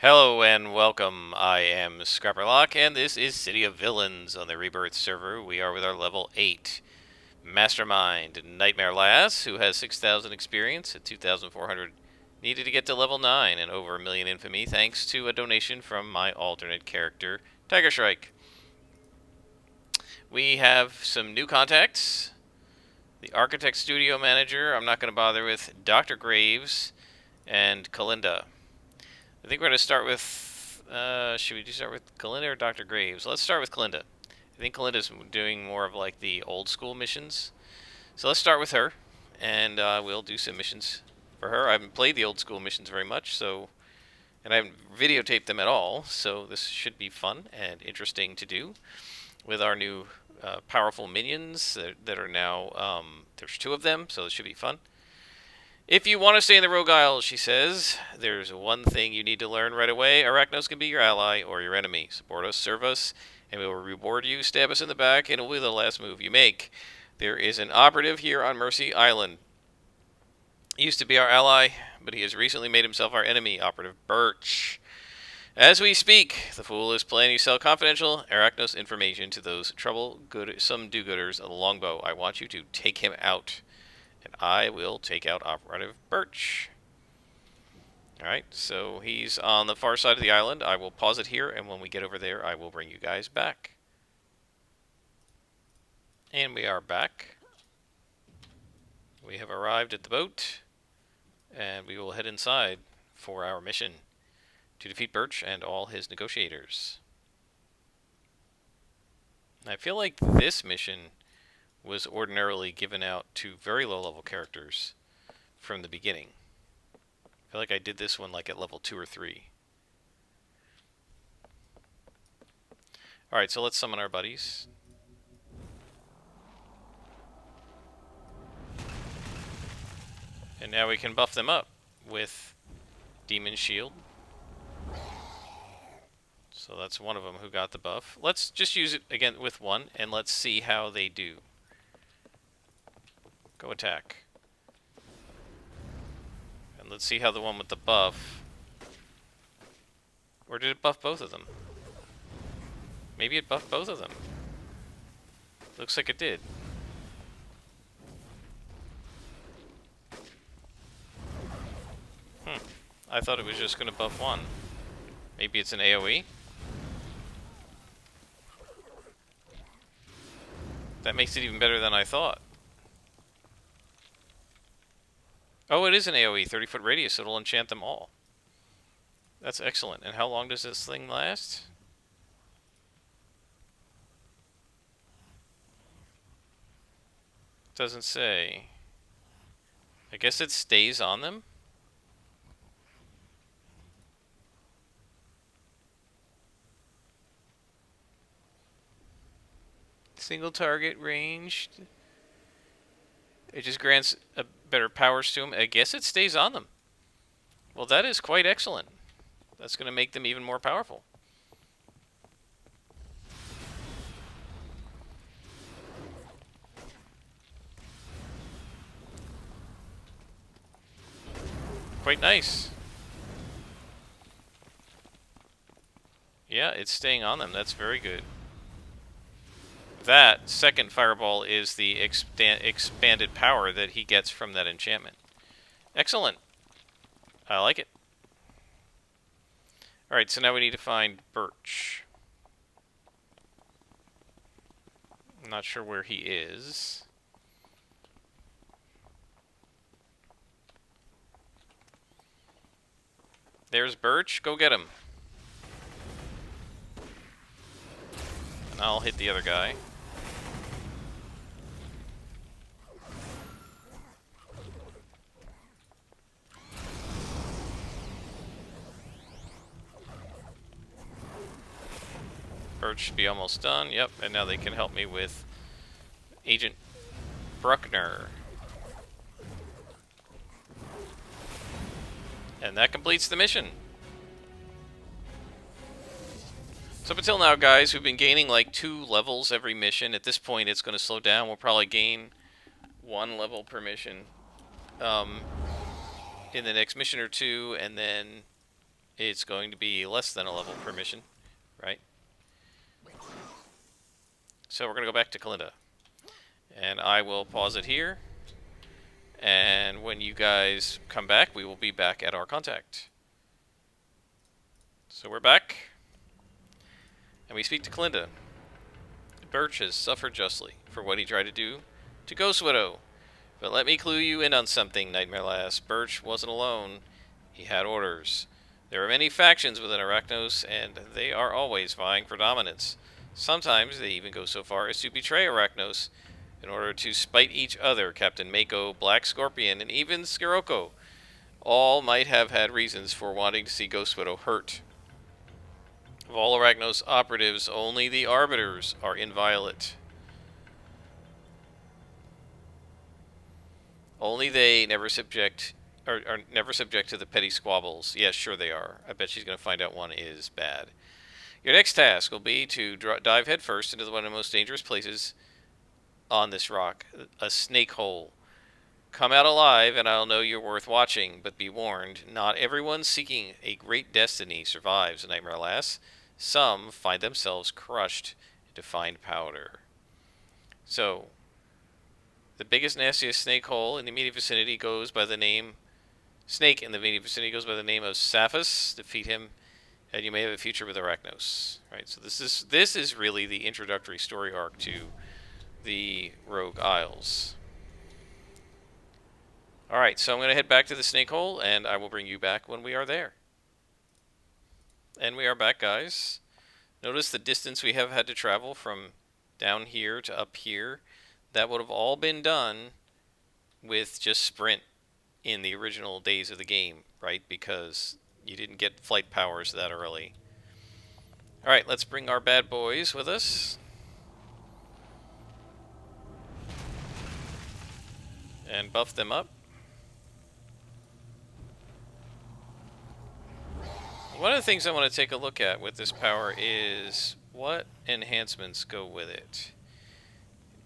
Hello and welcome. I am Scrapperlock, and this is City of Villains on the Rebirth server. We are with our level 8 Mastermind Nightmare Lass, who has 6,000 experience at 2,400 needed to get to level 9 and over a million infamy thanks to a donation from my alternate character, Tiger Strike. We have some new contacts. The Architect Studio Manager, I'm not going to bother with, Dr. Graves, and Kalinda. I think we're going to start with, should we start with Kalinda or Dr. Graves? Let's start with Kalinda. I think Kalinda's doing more of like the old school missions. So let's start with her, and we'll do some missions for her. I haven't played the old school missions very much, and I haven't videotaped them at all, so this should be fun and interesting to do with our new powerful minions that are now, there's 2 of them, so this should be fun. If you want to stay in the Rogue Isle, she says, there's one thing you need to learn right away. Arachnos can be your ally or your enemy. Support us, serve us, and we will reward you. Stab us in the back, and it will be the last move you make. There is an operative here on Mercy Island. He used to be our ally, but he has recently made himself our enemy, Operative Birch. As we speak, the fool is planning to sell confidential Arachnos information to those some do-gooders of the longbow. I want you to take him out. And I will take out Operative Birch. Alright, so he's on the far side of the island. I will pause it here, and when we get over there, I will bring you guys back. And we are back. We have arrived at the boat, and we will head inside for our mission to defeat Birch and all his negotiators. I feel like this mission was ordinarily given out to very low-level characters from the beginning. I feel like I did this one like at level 2 or 3. Alright, so let's summon our buddies. And now we can buff them up with Demon Shield. So that's one of them who got the buff. Let's just use it again with one, and let's see how they do. Go attack. And let's see how the one with the buff... Or did it buff both of them? Maybe it buffed both of them. Looks like it did. I thought it was just going to buff one. Maybe it's an AoE? That makes it even better than I thought. Oh, it is an AoE, 30-foot radius, so it'll enchant them all. That's excellent. And how long does this thing last? Doesn't say. I guess it stays on them? Single target ranged. It just grants a better powers to them. I guess it stays on them. Well, that is quite excellent. That's going to make them even more powerful. Quite nice. Yeah, it's staying on them. That's very good. That second fireball is the expanded power that he gets from that enchantment. Excellent. I like it. Alright, so now we need to find Birch. I'm not sure where he is. There's Birch. Go get him. And I'll hit the other guy. Birch should be almost done. Yep, and now they can help me with Agent Bruckner. And that completes the mission. So up until now, guys, we've been gaining like 2 levels every mission. At this point, it's going to slow down. We'll probably gain 1 level per mission in the next mission or 2, and then it's going to be less than a level per mission, right? So we're going to go back to Kalinda. And I will pause it here. And when you guys come back, we will be back at our contact. So we're back. And we speak to Kalinda. Birch has suffered justly for what he tried to do to Ghost Widow. But let me clue you in on something, Nightmare Lass. Birch wasn't alone. He had orders. There are many factions within Arachnos, and they are always vying for dominance. Sometimes they even go so far as to betray Arachnos in order to spite each other. Captain Mako, Black Scorpion, and even Scirocco all might have had reasons for wanting to see Ghost Widow hurt. Of all Arachnos operatives, only the Arbiters are inviolate. Only they never subject are never subject to the petty squabbles. Yes, sure they are. I bet she's going to find out one is bad. Your next task will be to dive headfirst into one of the most dangerous places on this rock, a snake hole. Come out alive, and I'll know you're worth watching, but be warned, not everyone seeking a great destiny survives, Nightmare Lass. Some find themselves crushed into fine powder. So, the biggest, nastiest snake hole in the immediate vicinity goes by the name... Snake in the immediate vicinity goes by the name of Saphus. Defeat him, and you may have a future with Arachnos. Right, so this is really the introductory story arc to the Rogue Isles. Alright, so I'm going to head back to the snake hole, and I will bring you back when we are there. And we are back, guys. Notice the distance we have had to travel from down here to up here. That would have all been done with just sprint in the original days of the game, right? Because you didn't get flight powers that early. Alright, let's bring our bad boys with us. And buff them up. One of the things I want to take a look at with this power is what enhancements go with it.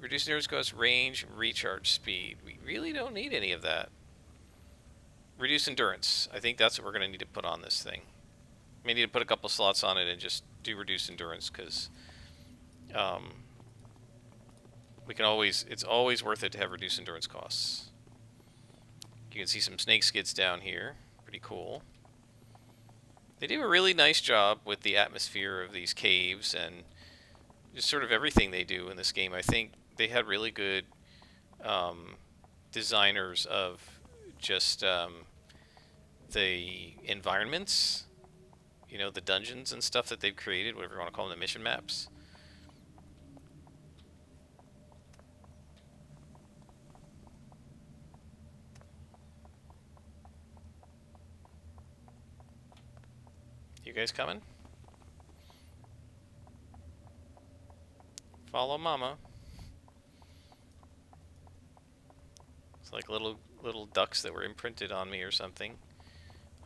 Reduce endurance cost, range, recharge speed. We really don't need any of that. Reduce endurance. I think that's what we're going to need to put on this thing. We need to put a couple slots on it and just do reduce endurance, because we can always, it's always worth it to have reduced endurance costs. You can see some snake skids down here. Pretty cool. They do a really nice job with the atmosphere of these caves and just sort of everything they do in this game. I think they had really good designers of just the environments, you know, the dungeons and stuff that they've created, whatever you want to call them, the mission maps. You guys coming? Follow Mama. It's like little ducks that were imprinted on me or something.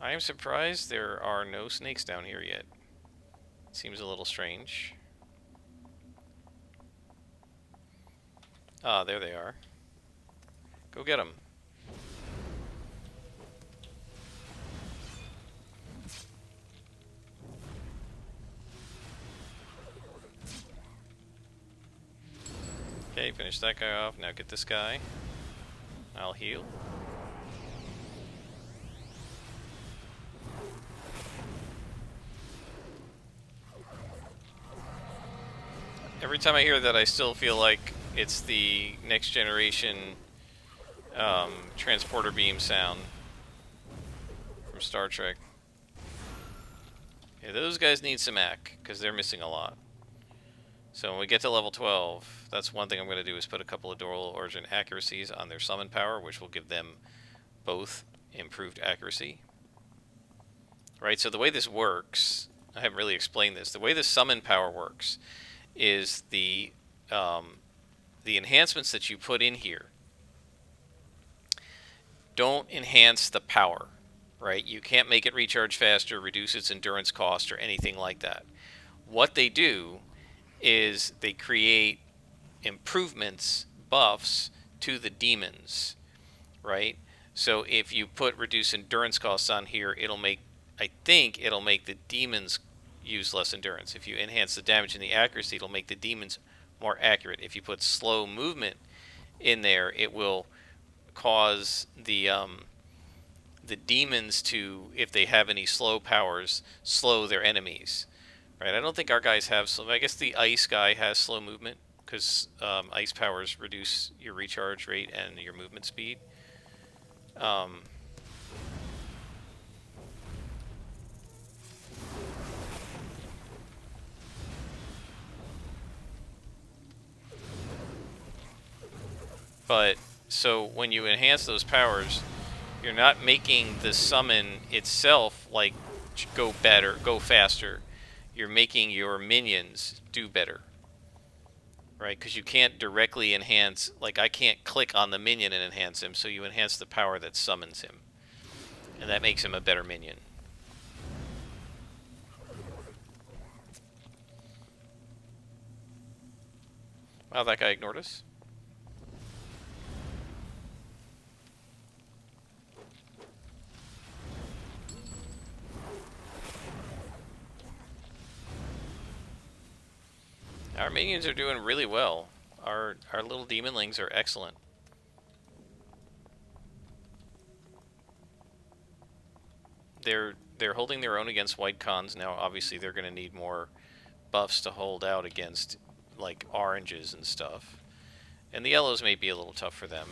I am surprised there are no snakes down here yet. Seems a little strange. Ah, there they are. Go get them. Okay, finish that guy off. Now get this guy. I'll heal. Every time I hear that, I still feel like it's the next generation transporter beam sound from Star Trek. Yeah, those guys need some AC, because they're missing a lot. So when we get to level 12, that's one thing I'm going to do, is put a couple of dual origin accuracies on their summon power, which will give them both improved accuracy. Right, so the way this works, I haven't really explained this, the way the summon power works is the enhancements that you put in here don't enhance the power, right? You can't make it recharge faster, reduce its endurance cost, or anything like that. What they do is they create improvements, buffs, to the demons, right? So if you put reduced endurance costs on here, it'll make I think it'll make the demons use less endurance. If you enhance the damage and the accuracy, it'll make the demons more accurate. If you put slow movement in there, it will cause the demons to, if they have any slow powers, slow their enemies. Right? I don't think our guys have slow. I guess the ice guy has slow movement because ice powers reduce your recharge rate and your movement speed. Um, but so when you enhance those powers, you're not making the summon itself like go better, go faster. You're making your minions do better, right? Because you can't directly enhance, like I can't click on the minion and enhance him, so you enhance the power that summons him, and that makes him a better minion. Wow, that guy ignored us. Our minions are doing really well. Our little demonlings are excellent. They're holding their own against white cons now. Obviously, they're going to need more buffs to hold out against like oranges and stuff. And the yellows may be a little tough for them,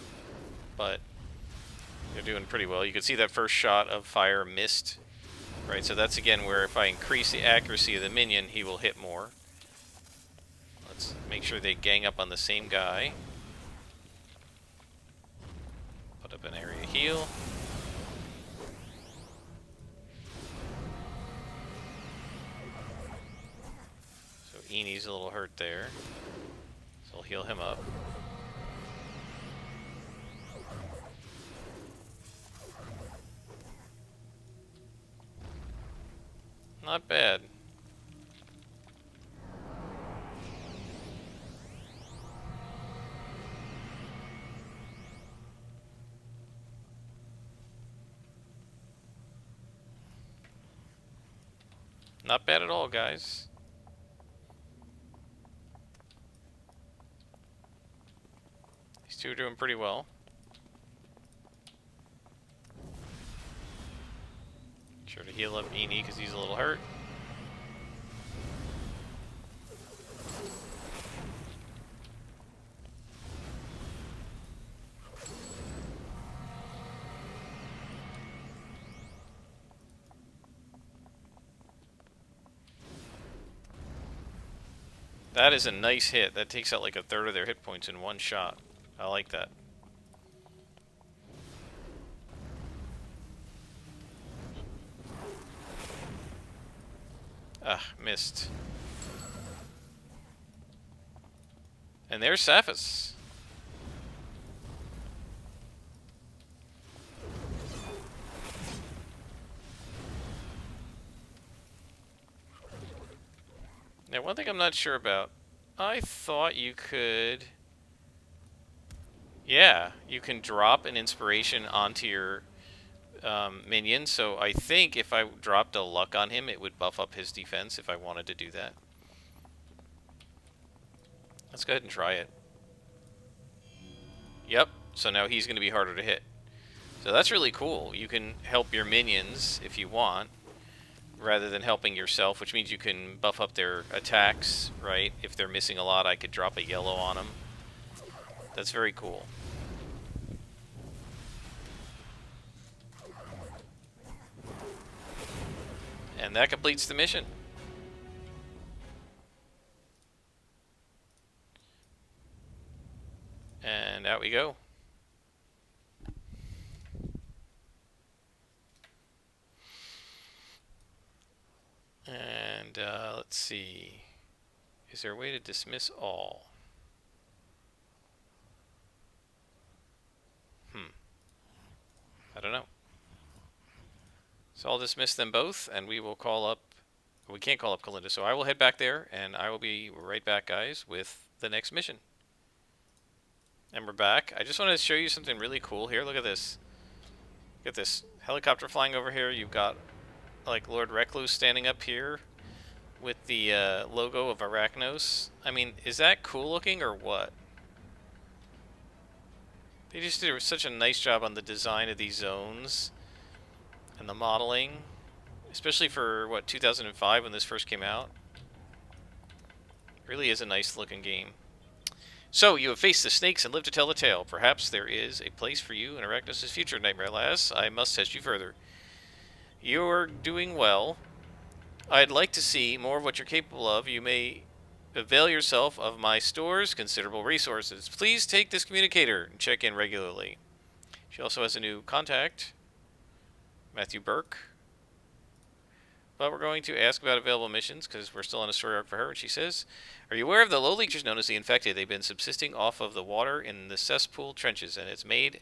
but they're doing pretty well. You can see that first shot of fire missed, right? So that's again where if I increase the accuracy of the minion, he will hit more. Let's make sure they gang up on the same guy. Put up an area heal. So Eni's a little hurt there. So I'll heal him up. Not bad. Not bad at all, guys. These two are doing pretty well. Sure to heal up Eni because he's a little hurt. That is a nice hit. That takes out like a third of their hit points in one shot. I like that. Ah, missed. And there's Saphis. Now, one thing I'm not sure about. I thought you could... Yeah, you can drop an inspiration onto your minion. So I think if I dropped a luck on him, it would buff up his defense if I wanted to do that. Let's go ahead and try it. Yep, so now he's going to be harder to hit. So that's really cool. You can help your minions if you want, rather than helping yourself, which means you can buff up their attacks, right? If they're missing a lot, I could drop a yellow on them. That's very cool. And that completes the mission. And out we go. And let's see. Is there a way to dismiss all? I don't know. So I'll dismiss them both, and we will call up... We can't call up Kalinda, so I will head back there, and I will be right back, guys, with the next mission. And we're back. I just wanted to show you something really cool here. Look at this. Look at this helicopter flying over here. You've got like Lord Recluse standing up here with the logo of Arachnos. I mean, is that cool looking or what? They just did such a nice job on the design of these zones and the modeling, especially for, what, 2005 when this first came out. It really is a nice looking game. So, you have faced the snakes and lived to tell the tale. Perhaps there is a place for you in Arachnos' future, Nightmare Lass. I must test you further. You're doing well. I'd like to see more of what you're capable of. You may avail yourself of my store's considerable resources. Please take this communicator and check in regularly. She also has a new contact, Matthew Burke. But we're going to ask about available missions because we're still on a story arc for her. And she says, "Are you aware of the lowly creatures known as the infected? They've been subsisting off of the water in the cesspool trenches, and it's made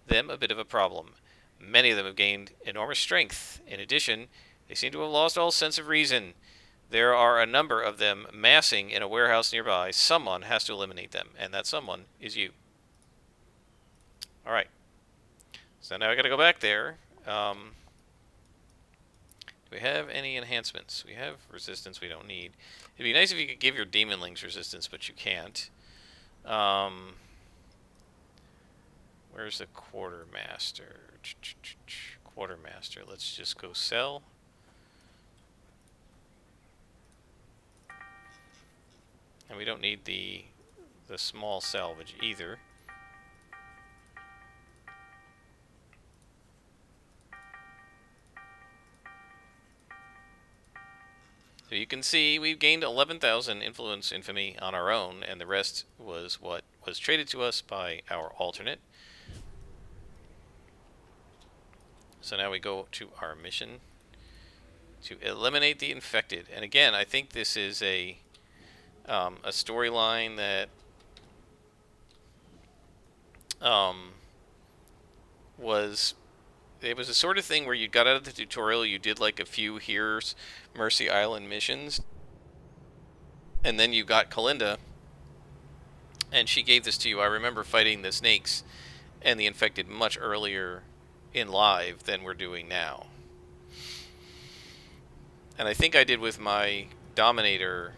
them a bit of a problem. Many of them have gained enormous strength. In addition, they seem to have lost all sense of reason. There are a number of them massing in a warehouse nearby. Someone has to eliminate them, and that someone is you." Alright. So now I gotta go back there. Do we have any enhancements? We have resistance we don't need. It'd be nice if you could give your demonlings resistance, but you can't. Where's the quartermaster? Quartermaster. Let's just go sell. And we don't need the small salvage either. So you can see we've gained 11,000 influence infamy on our own, and the rest was what was traded to us by our alternate. So now we go to our mission to eliminate the infected. And again, I think this is a storyline that it was a sort of thing where you got out of the tutorial, you did like a few Here's Mercy Island missions, and then you got Kalinda, and she gave this to you. I remember fighting the snakes and the infected much earlier in live than we're doing now. And I think I did with my Dominator,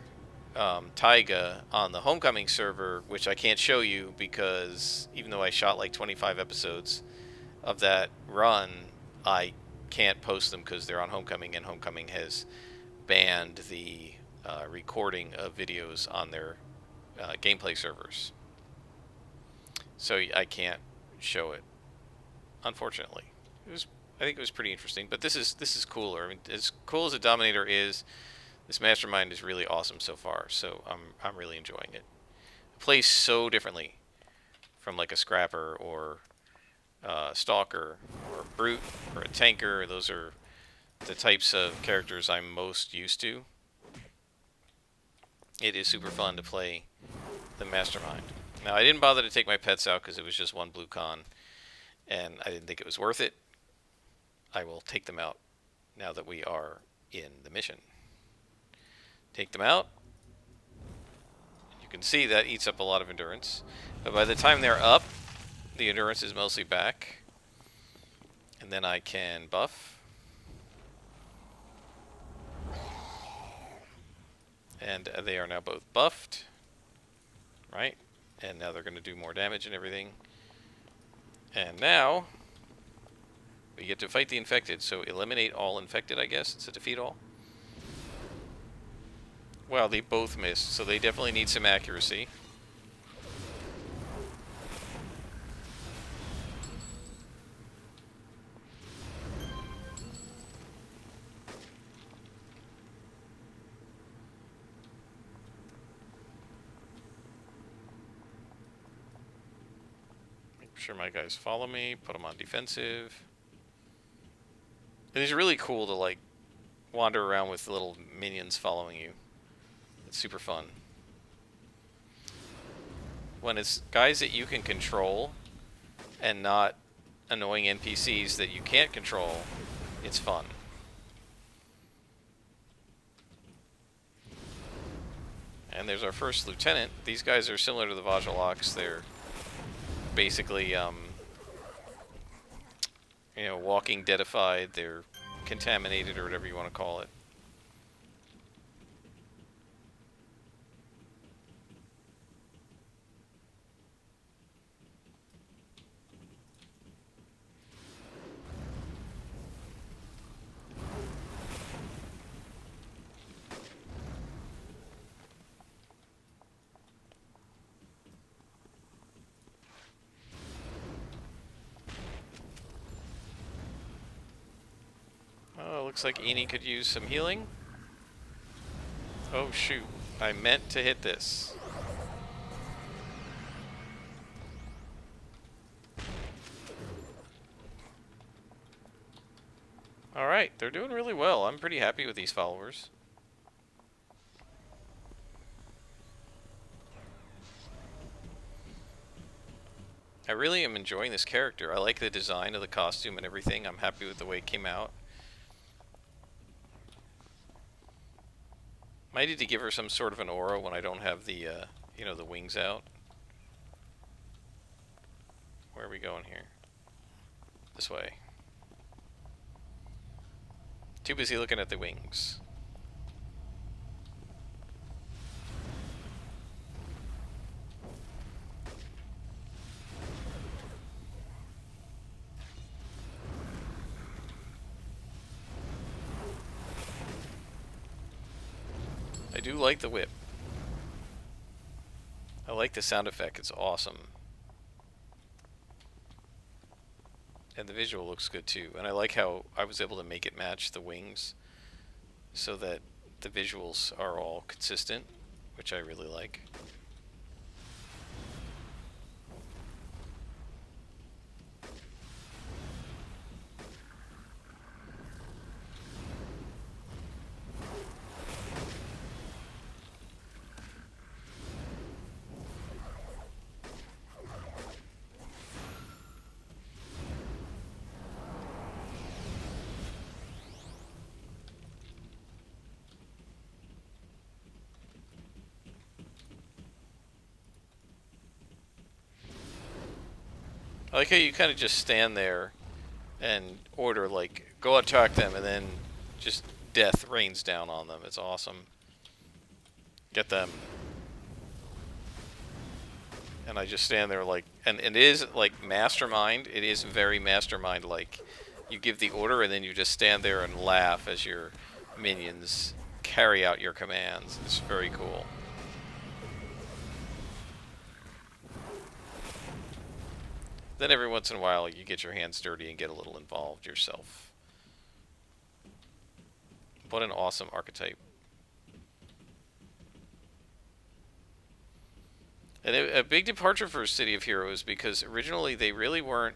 Taiga, on the Homecoming server, which I can't show you because even though I shot like 25 episodes of that run, I can't post them because they're on Homecoming, and Homecoming has banned the recording of videos on their gameplay servers. So I can't show it, unfortunately. I think it was pretty interesting, but this is cooler. I mean, as cool as a Dominator is, this Mastermind is really awesome so far. So I'm really enjoying it. It plays so differently from like a Scrapper or Stalker or a Brute or a Tanker. Those are the types of characters I'm most used to. It is super fun to play the Mastermind. Now, I didn't bother to take my pets out because it was just one blue con, and I didn't think it was worth it. I will take them out now that we are in the mission. Take them out. You can see that eats up a lot of endurance, but by the time they're up, the endurance is mostly back, and then I can buff, and they are now both buffed, right? And now they're going to do more damage and everything. And now we get to fight the infected, so eliminate all infected, I guess. It's a defeat all. Well, they both missed, so they definitely need some accuracy. Make sure my guys follow me, put them on defensive. It is really cool to like wander around with little minions following you. It's super fun. When it's guys that you can control and not annoying NPCs that you can't control, it's fun. And there's our first lieutenant. These guys are similar to the Vajaloks. They're basically, you know, walking deadified. They're contaminated or whatever you want to call it. Oh, looks like Eni could use some healing. Oh shoot, I meant to hit this. Alright, they're doing really well. I'm pretty happy with these followers. I really am enjoying this character. I like the design of the costume and everything. I'm happy with the way it came out. Might need to give her some sort of an aura when I don't have the, you know, the wings out. Where are we going here? This way. Too busy looking at the wings. I do like the whip. I like the sound effect. It's awesome. And the visual looks good too. And I like how I was able to make it match the wings so that the visuals are all consistent, which I really like. I like how you kind of just stand there and order, like, go attack them, and then just death rains down on them. It's awesome. Get them. And I just stand there like, and it is like Mastermind. It is very Mastermind-like. You give the order, and then you just stand there and laugh as your minions carry out your commands. It's very cool. Then every once in a while, you get your hands dirty and get a little involved yourself. What an awesome archetype. And a big departure for City of Heroes, because originally they really weren't.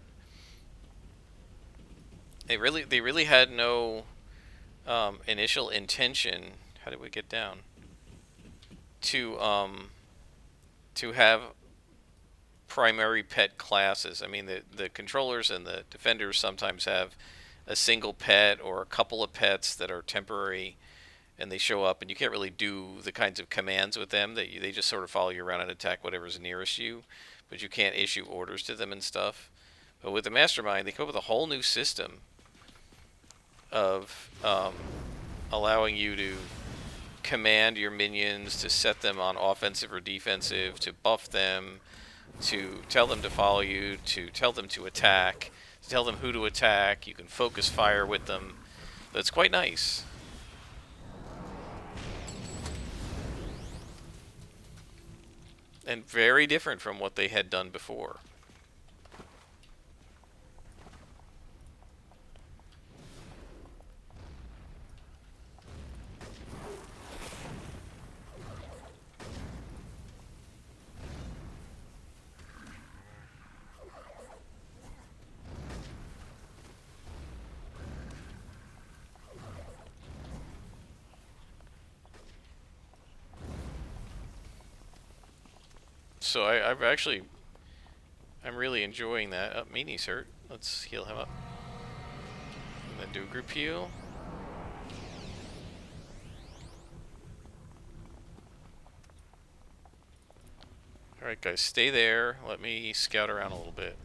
They really had no initial intention. How did we get down? To have primary pet classes. I mean, the controllers and the defenders sometimes have a single pet or a couple of pets that are temporary, and they show up, and you can't really do the kinds of commands with them. They just sort of follow you around and attack whatever's nearest you, but you can't issue orders to them and stuff. But with the Mastermind, they come up with a whole new system of allowing you to command your minions, to set them on offensive or defensive, to buff them, to tell them to follow you, to tell them to attack, to tell them who to attack. You can focus fire with them. That's quite nice. And very different from what they had done before. So I'm really enjoying that. Oh, Meanie's hurt. Let's heal him up. And then do a group heal. Alright guys, stay there. Let me scout around a little bit.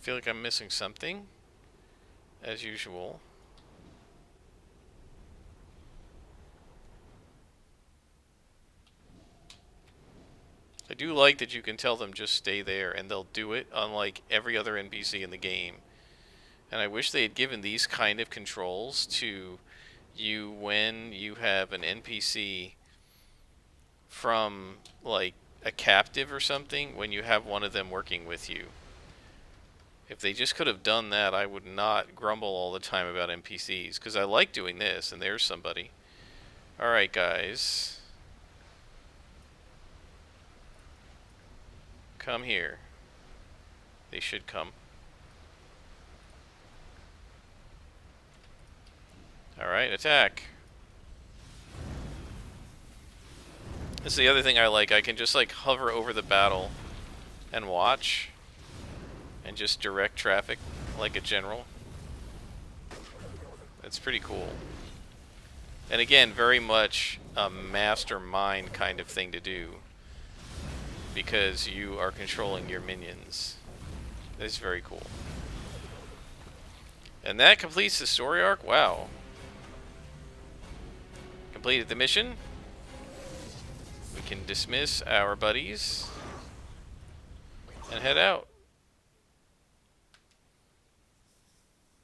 feel like I'm missing something, as usual. I do like that you can tell them just stay there, and they'll do it, unlike every other NPC in the game. And I wish they had given these kind of controls to you when you have an NPC from, like, a captive or something, when you have one of them working with you. If they just could have done that, I would not grumble all the time about NPCs, because I like doing this, and there's somebody. Alright, guys. Come here. They should come. Alright, attack. This is the other thing I like. I can just, like, hover over the battle and watch, and just direct traffic like a general. It's pretty cool. And again, very much a Mastermind kind of thing to do, because you are controlling your minions. It's very cool. And that completes the story arc. Wow. Completed the mission. We can dismiss our buddies and head out.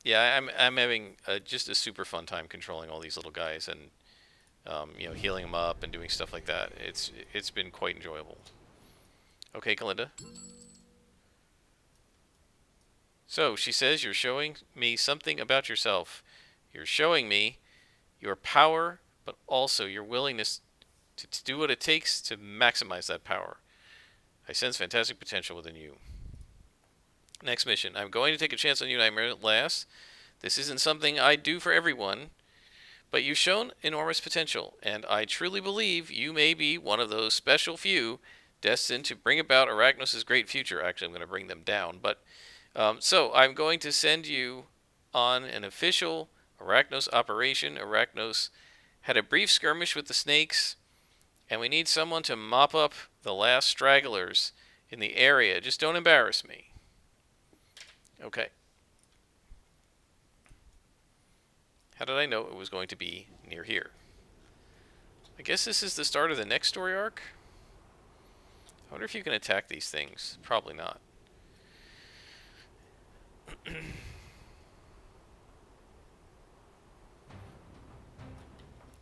Yeah, I'm having just a super fun time controlling all these little guys, and you know, healing them up and doing stuff like that. It's been quite enjoyable. Okay, Kalinda. So she says, you're showing me something about yourself. You're showing me your power, but also your willingness to do what it takes to maximize that power. I sense fantastic potential within you. Next mission. I'm going to take a chance on you, Nightmare Lass. This isn't something I do for everyone, but you've shown enormous potential, and I truly believe you may be one of those special few destined to bring about Arachnos' great future. Actually, I'm going to bring them down, but so I'm going to send you on an official Arachnos operation. Arachnos had a brief skirmish with the snakes, and we need someone to mop up the last stragglers in the area. Just don't embarrass me. Okay. How did I know it was going to be near here? I guess this is the start of the next story arc? I wonder if you can attack these things. Probably not.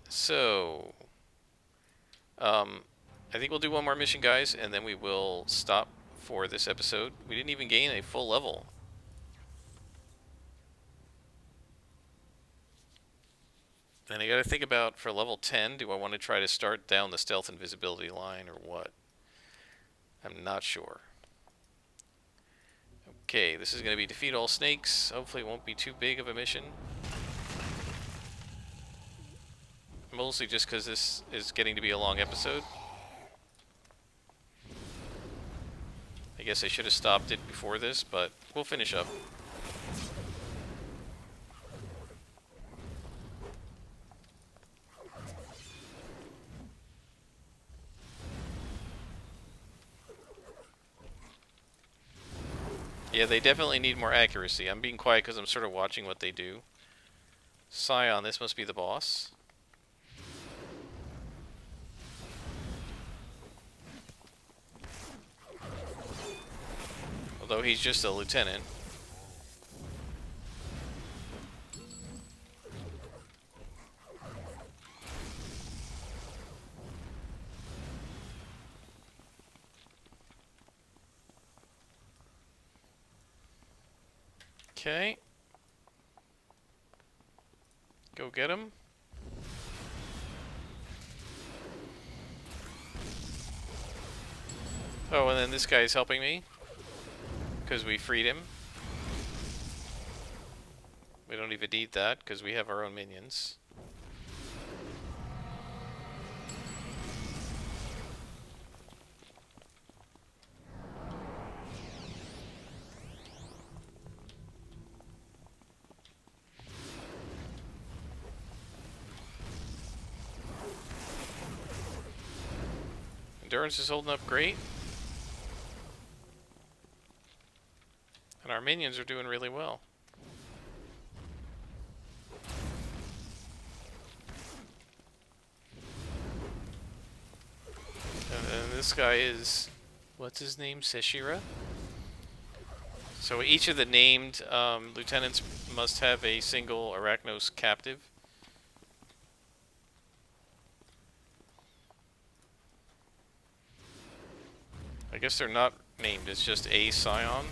So, I think we'll do one more mission, guys, and then we will stop for this episode. We didn't even gain a full level. And I gotta think about, for level 10, do I want to try to start down the stealth invisibility line or what? I'm not sure. Okay, this is going to be defeat all snakes. Hopefully it won't be too big of a mission. Mostly just because this is getting to be a long episode. I guess I should have stopped it before this, but we'll finish up. Yeah, they definitely need more accuracy. I'm being quiet because I'm sort of watching what they do. Scion, this must be the boss. Although he's just a lieutenant. Okay. Go get him. Oh, and then this guy's helping me. Because we freed him. We don't even need that, because we have our own minions. Endurance is holding up great. And our minions are doing really well. And this guy is, what's his name? Seshira? So each of the named lieutenants must have a single Arachnos captive. I guess they're not named, it's just a scion.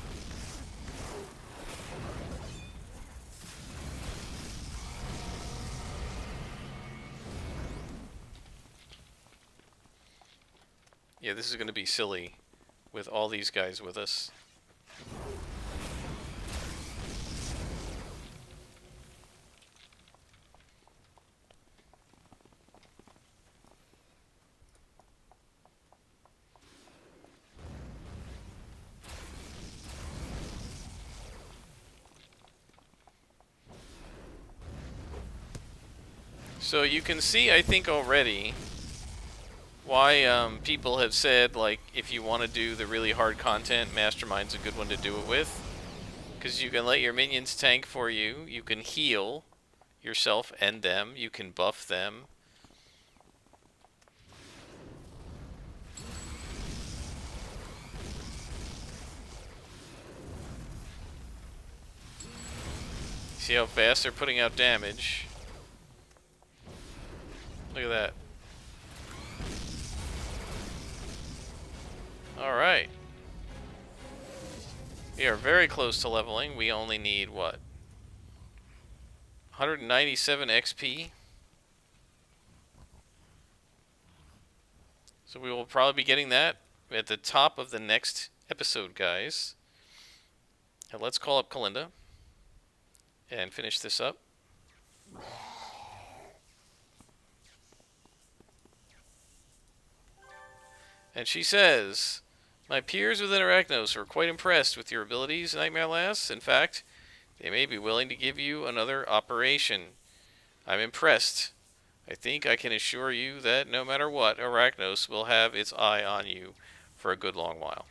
Yeah, this is going to be silly with all these guys with us. So you can see, I think already, why people have said, like, if you want to do the really hard content, Mastermind's a good one to do it with. Because you can let your minions tank for you, you can heal yourself and them, you can buff them. See how fast they're putting out damage? Look at that. Alright. We are very close to leveling. We only need, what? 197 XP. So we will probably be getting that at the top of the next episode, guys. And let's call up Kalinda and finish this up. And she says, my peers within Arachnos are quite impressed with your abilities, Nightmare Lass. In fact, they may be willing to give you another operation. I'm impressed. I think I can assure you that no matter what, Arachnos will have its eye on you for a good long while.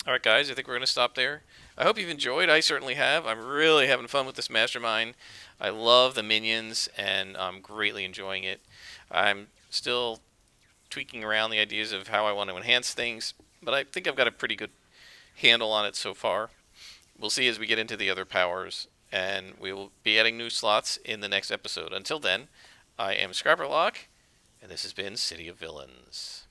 Alright guys, I think we're going to stop there. I hope you've enjoyed. I certainly have. I'm really having fun with this Mastermind. I love the minions, and I'm greatly enjoying it. I'm still tweaking around the ideas of how I want to enhance things, but I think I've got a pretty good handle on it so far. We'll see as we get into the other powers, and we will be adding new slots in the next episode. Until then, I am Scrapperlock, and this has been City of Villains.